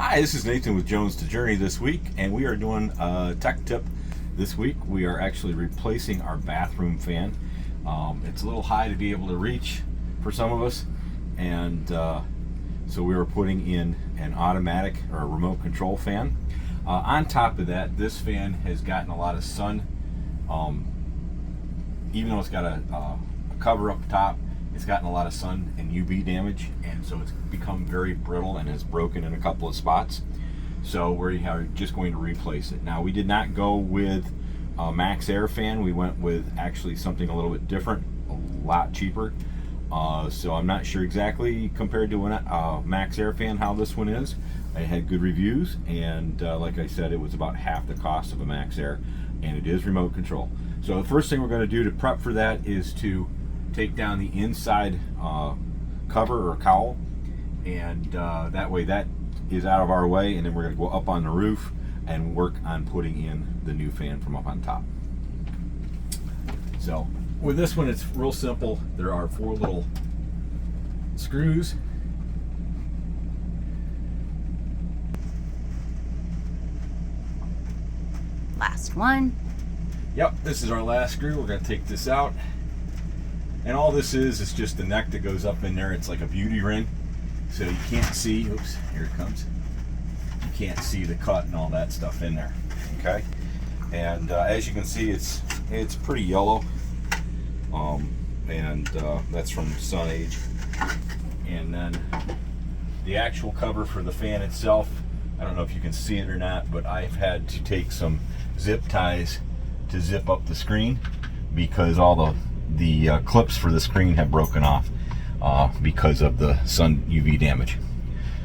Hi, this is Nathan with Jones to Journey this week, and we are doing a tech tip this week. We are actually replacing our bathroom fan. It's a little high to be able to reach for some of us, and so we were putting in an automatic or a remote control fan. On top of that, this fan has gotten a lot of sun. Even though it's got a cover up top, it's gotten a lot of sun and UV damage, and so it's become very brittle and has broken in a couple of spots. So we are just going to replace it. Now, we did not go with a max air fan. We went with actually something a little bit different, a lot cheaper. So I'm not sure exactly compared to a max air fan how this one is. It had good reviews, and like I said, it was about half the cost of a max air, and it is remote control. So the first thing we're going to do to prep for that is to take down the inside cover or cowl, and that way that is out of our way, and then we're going to go up on the roof and work on putting in the new fan from up on top. So with this one, it's real simple. There are 4 little screws. Last one. Yep, this is our last screw. We're going to take this out. And all this is just the neck that goes up in there. It's like a beauty ring. So you can't see, oops, here it comes. You can't see the cut and all that stuff in there, okay? And as you can see, it's pretty yellow. That's from sun age. And then the actual cover for the fan itself, I don't know if you can see it or not, but I've had to take some zip ties to zip up the screen because all the clips for the screen have broken off because of the sun UV damage.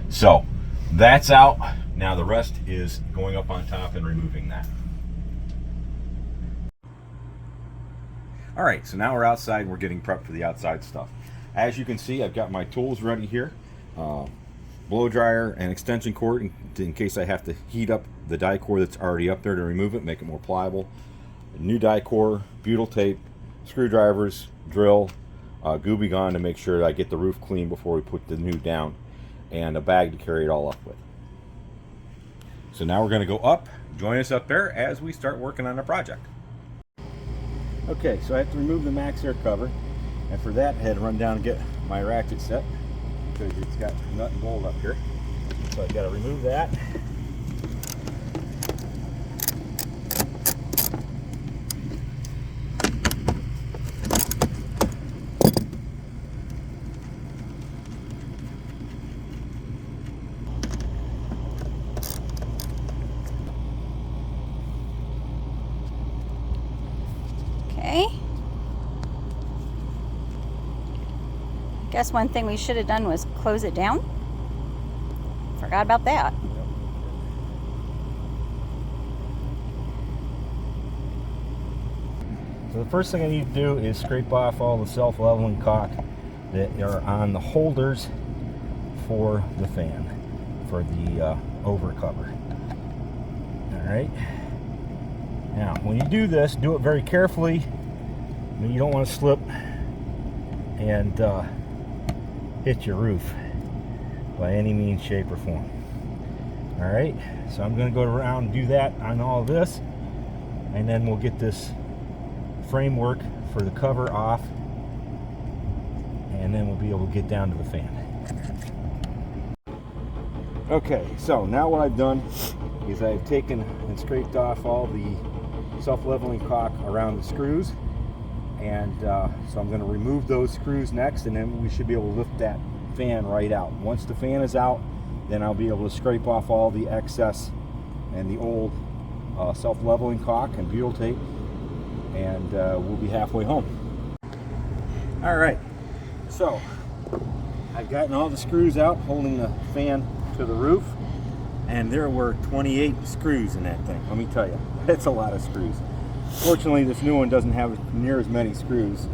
So that's out. Now the rest is going up on top and removing that. All right, so now we're outside. We're getting prepped for the outside stuff. As you can see, I've got my tools ready here. Blow dryer and extension cord in case I have to heat up the die core that's already up there to remove it, make it more pliable. A new die core, butyl tape, screwdrivers, drill, Gooby Gone to make sure that I get the roof clean before we put the new down, and a bag to carry it all up with. So now we're going to go up. Join us up there as we start working on the project. Okay, so I have to remove the max air cover, and for that I had to run down and get my ratchet set because it's got nut and bolt up here. So I've got to remove that. Okay. I guess one thing we should have done was close it down. Forgot about that. So the first thing I need to do is scrape off all the self-leveling caulk that are on the holders for the fan, for the over cover. All right. Now, when you do this, do it very carefully. You don't want to slip and hit your roof by any means, shape, or form. All right, so I'm going to go around and do that on all of this, and then we'll get this framework for the cover off, and then we'll be able to get down to the fan. Okay, so now what I've done is I've taken and scraped off all the self-leveling caulk around the screws, and so I'm going to remove those screws next, and then we should be able to lift that fan right out. Once the fan is out, then I'll be able to scrape off all the excess and the old self-leveling caulk and butyl tape, and we'll be halfway home. All right, so I've gotten all the screws out holding the fan to the roof, and there were 28 screws in that thing. Let me tell you, that's a lot of screws. Fortunately, this new one doesn't have near as many screws.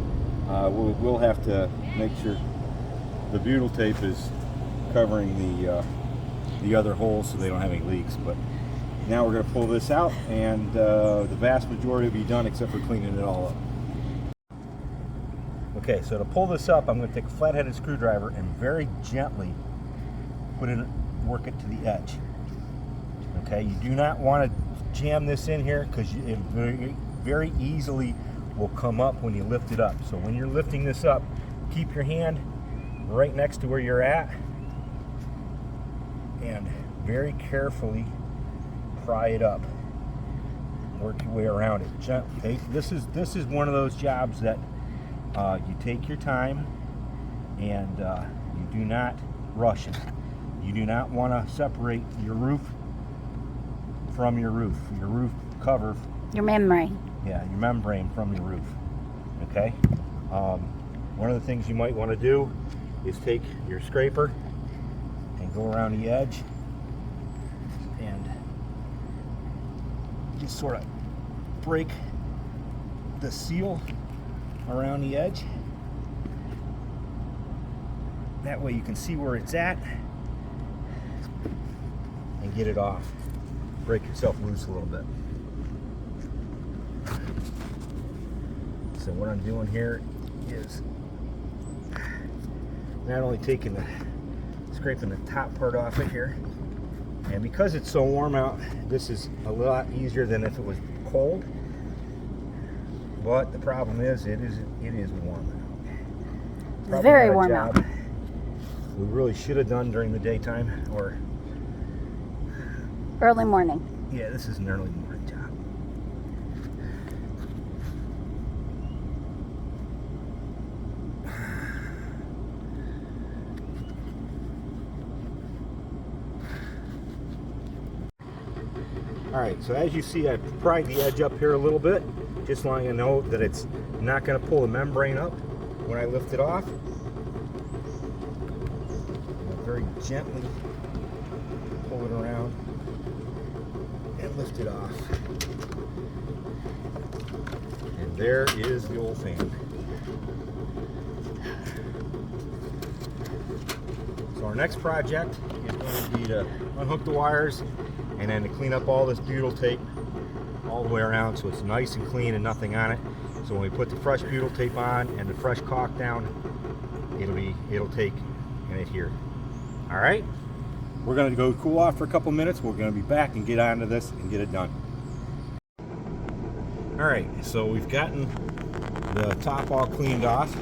We'll have to make sure the butyl tape is covering the other holes so they don't have any leaks. But now we're going to pull this out, and the vast majority will be done except for cleaning it all up. Okay, so to pull this up, I'm going to take a flat-headed screwdriver and very gently work it to the edge. Okay, you do not want to jam this in here because it very, very easily will come up when you lift it up. So when you're lifting this up, keep your hand right next to where you're at and very carefully pry it up. Work your way around it gently. This is one of those jobs that you take your time and you do not rush it. You do not want to separate your roof from your roof cover. Your membrane. Yeah, your membrane from your roof. Okay. One of the things you might want to do is take your scraper and go around the edge and just sort of break the seal around the edge. That way you can see where it's at and get it off. Break yourself loose a little bit. So what I'm doing here is not only scraping the top part off of here, and because it's so warm out, this is a lot easier than if it was cold. But the problem is, it is warm out. It's very warm out. We really should have done during the daytime or early morning. Yeah, this is an early morning job. Alright, so as you see, I pried the edge up here a little bit, just letting you know that it's not going to pull the membrane up when I lift it off. I'll very gently pull it around and lift it off. And there is the old fan. So our next project is going to be to unhook the wires and then to clean up all this butyl tape all the way around so it's nice and clean and nothing on it. So when we put the fresh butyl tape on and the fresh caulk down, it'll take and adhere. All right, we're going to go cool off for a couple minutes. We're going to be back and get onto this and get it done. All right, so we've gotten the top all cleaned off,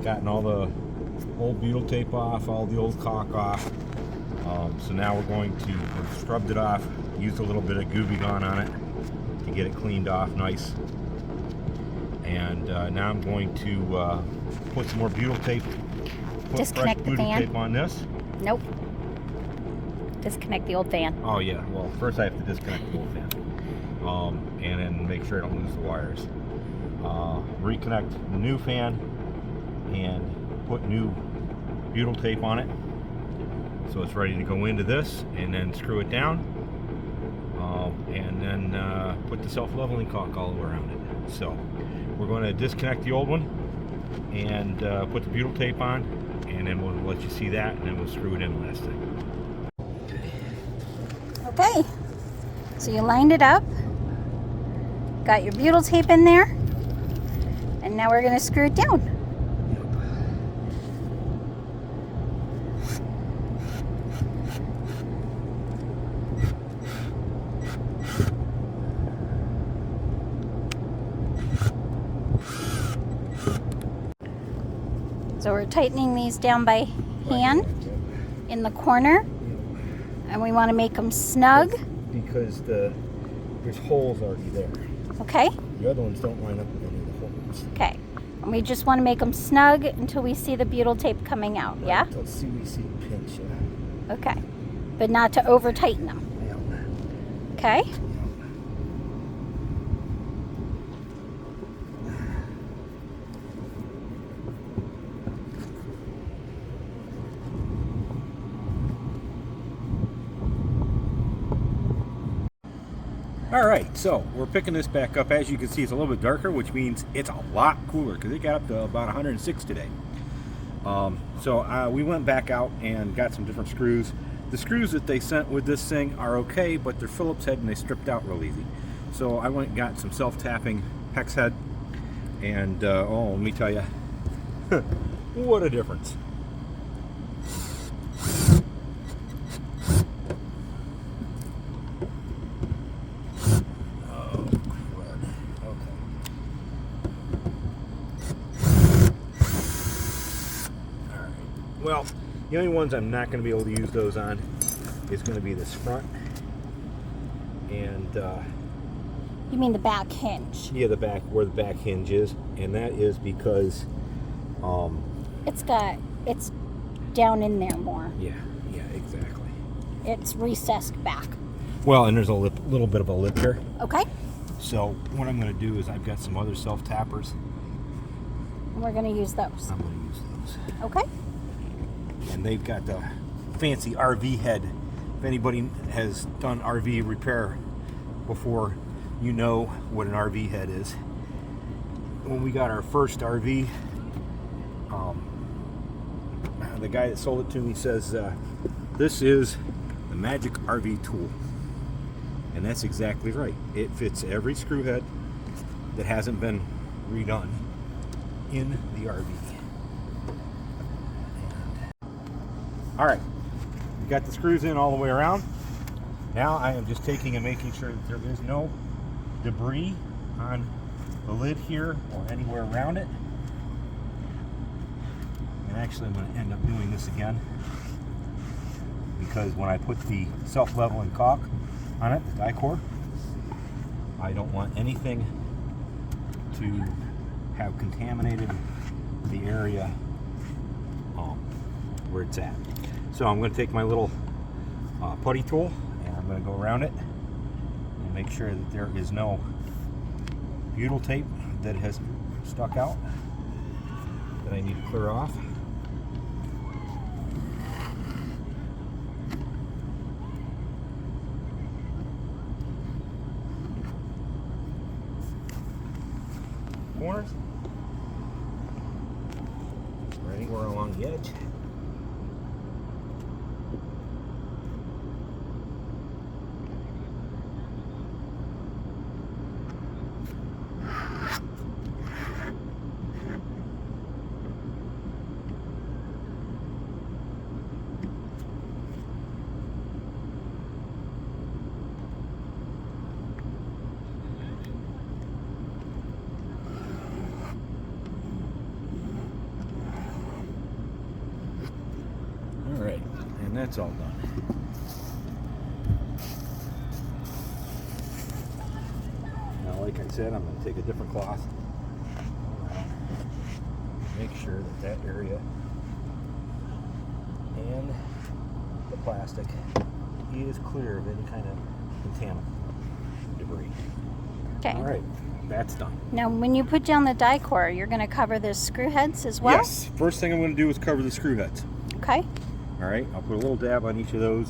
gotten all the old butyl tape off, all the old caulk off. So now we've scrubbed it off, used a little bit of Gooby Gone on it to get it cleaned off nice. And now I'm going to put some more butyl tape, Disconnect the fan. tape on this. Nope. Disconnect the old fan. Oh yeah, well first I have to disconnect the old fan. And then make sure I don't lose the wires. Reconnect the new fan and put new butyl tape on it. So it's ready to go into this, and then screw it down, and then put the self-leveling caulk all around it. So we're going to disconnect the old one and put the butyl tape on, and then we'll let you see that, and then we'll screw it in last thing. Okay, so you lined it up, got your butyl tape in there, and now we're going to screw it down. So we're tightening these down by hand in the corner, and we want to make them snug. Because there's holes already there. Okay. The other ones don't line up with any of the holes. Okay. And we just want to make them snug until we see the butyl tape coming out, yeah? Until we see the pinch, yeah. Okay. But not to over tighten them. Yeah. Okay. All right, so we're picking this back up. As you can see, it's a little bit darker, which means it's a lot cooler because it got up to about 106 today. So we went back out and got some different screws. The screws that they sent with this thing are okay, but they're Phillips head and they stripped out real easy. So I went and got some self-tapping hex head, and oh, let me tell you, what a difference. Well, the only ones I'm not going to be able to use those on is going to be this front and You mean the back hinge? yeah, the back, where the back hinge is, and that is because it's down in there more. yeah, exactly. It's recessed back. Well, and there's a little bit of a lip here. Okay. So what I'm going to do is I've got some other self tappers. And we're going to use those. I'm going to use those. Okay. And they've got the fancy RV head. If anybody has done RV repair before, you know what an RV head is. When we got our first RV, the guy that sold it to me says, this is the magic RV tool. And that's exactly right. It fits every screw head that hasn't been redone in the RV. All right, we got the screws in all the way around. Now I am just taking and making sure that there is no debris on the lid here or anywhere around it. And actually I'm going to end up doing this again because when I put the self-leveling caulk on it, the die-core, I don't want anything to have contaminated the area where it's at. So I'm going to take my little putty tool and I'm going to go around it and make sure that there is no butyl tape that has stuck out that I need to clear off. Corners, or anywhere along the edge. Alright, and that's all done. Now, like I said, I'm going to take a different cloth. Make sure that that area and the plastic is clear of any kind of contaminant debris. Okay. Alright, that's done. Now, when you put down the die core, you're going to cover the screw heads as well? Yes, first thing I'm going to do is cover the screw heads. Okay. Alright, I'll put a little dab on each of those,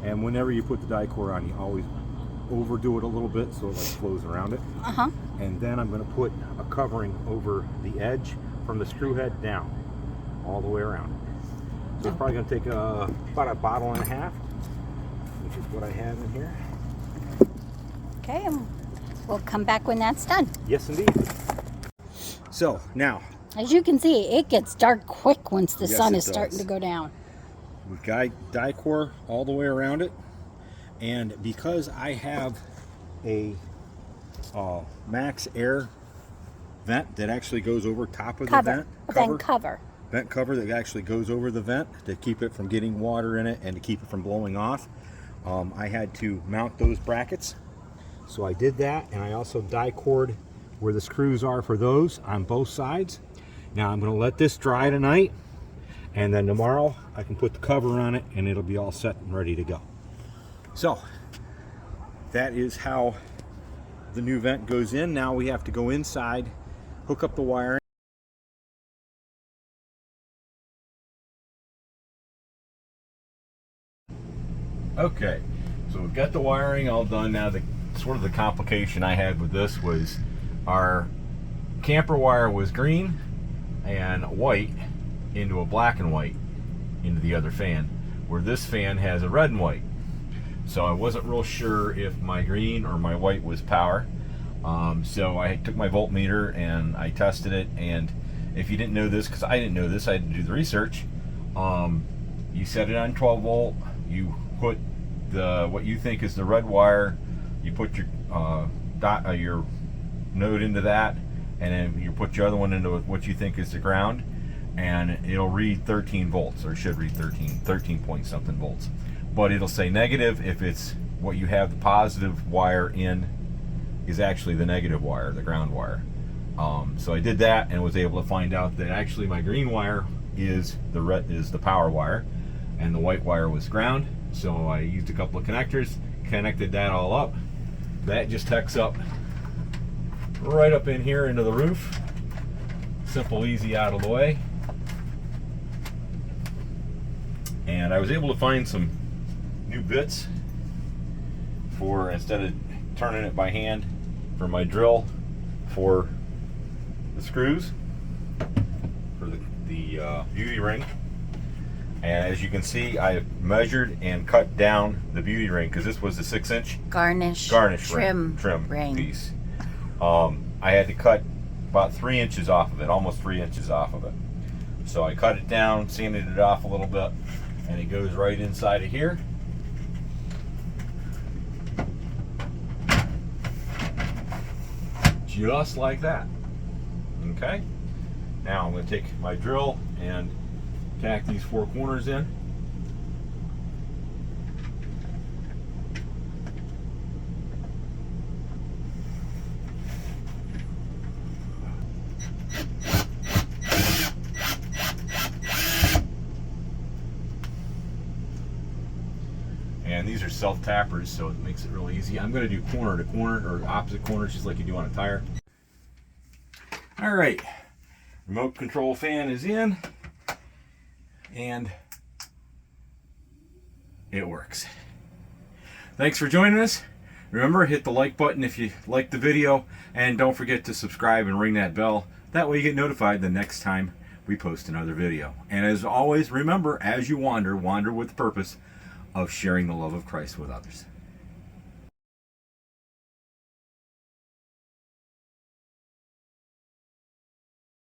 and whenever you put the die core on, you always overdo it a little bit so it like flows around it. Uh-huh. And then I'm going to put a covering over the edge from the screw head down, all the way around. So it's probably going to take about a bottle and a half, which is what I have in here. Okay, and we'll come back when that's done. Yes, indeed. So now, As you can see, it gets dark quick once the Yes, sun it is starting does. to go down. we've got die core all the way around it, and because I have a max air vent that actually goes over top of the vent cover that actually goes over the vent to keep it from getting water in it and to keep it from blowing off, I had to mount those brackets. So I did that, and I also die cored where the screws are for those on both sides. Now I'm going to let this dry tonight, and then tomorrow I can put the cover on it and it'll be all set and ready to go. So that is how the new vent goes in. Now we have to go inside, hook up the wiring. Okay, so we've got the wiring all done. Now the sort of the complication I had with this was our camper wire was green and white into a black and white into the other fan, where this fan has a red and white. So I wasn't real sure if my green or my white was power. So I took my voltmeter and I tested it, and if you didn't know this, because I didn't know this, I had to do the research, you set it on 12 volt, you put what you think is the red wire, you put your node into that, and then you put your other one into what you think is the ground, and it'll read 13 volts, or should read 13 point something volts. But it'll say negative if it's what you have the positive wire in is actually the negative wire, the ground wire. So I did that and was able to find out that actually my green wire is the power wire, and the white wire was ground. So I used a couple of connectors, connected that all up. That just hooks up right up in here into the roof. Simple, easy, out of the way. And I was able to find some new bits for, instead of turning it by hand, for my drill for the screws for the beauty ring. And as you can see, I measured and cut down the beauty ring, because this was a 6-inch garnish trim ring piece. I had to cut about 3 inches off of it, almost 3 inches off of it. So I cut it down, sanded it off a little bit, and it goes right inside of here. Just like that. Okay. Now I'm going to take my drill and tack these 4 corners in. And these are self-tappers, so it makes it real easy. I'm going to do corner to corner, or opposite corners, just like you do on a tire. All right, remote control fan is in, and it works. Thanks for joining us. Remember, hit the like button if you liked the video, and don't forget to subscribe and ring that bell. That way you get notified the next time we post another video. And as always, remember, as you wander with the purpose of sharing the love of Christ with others.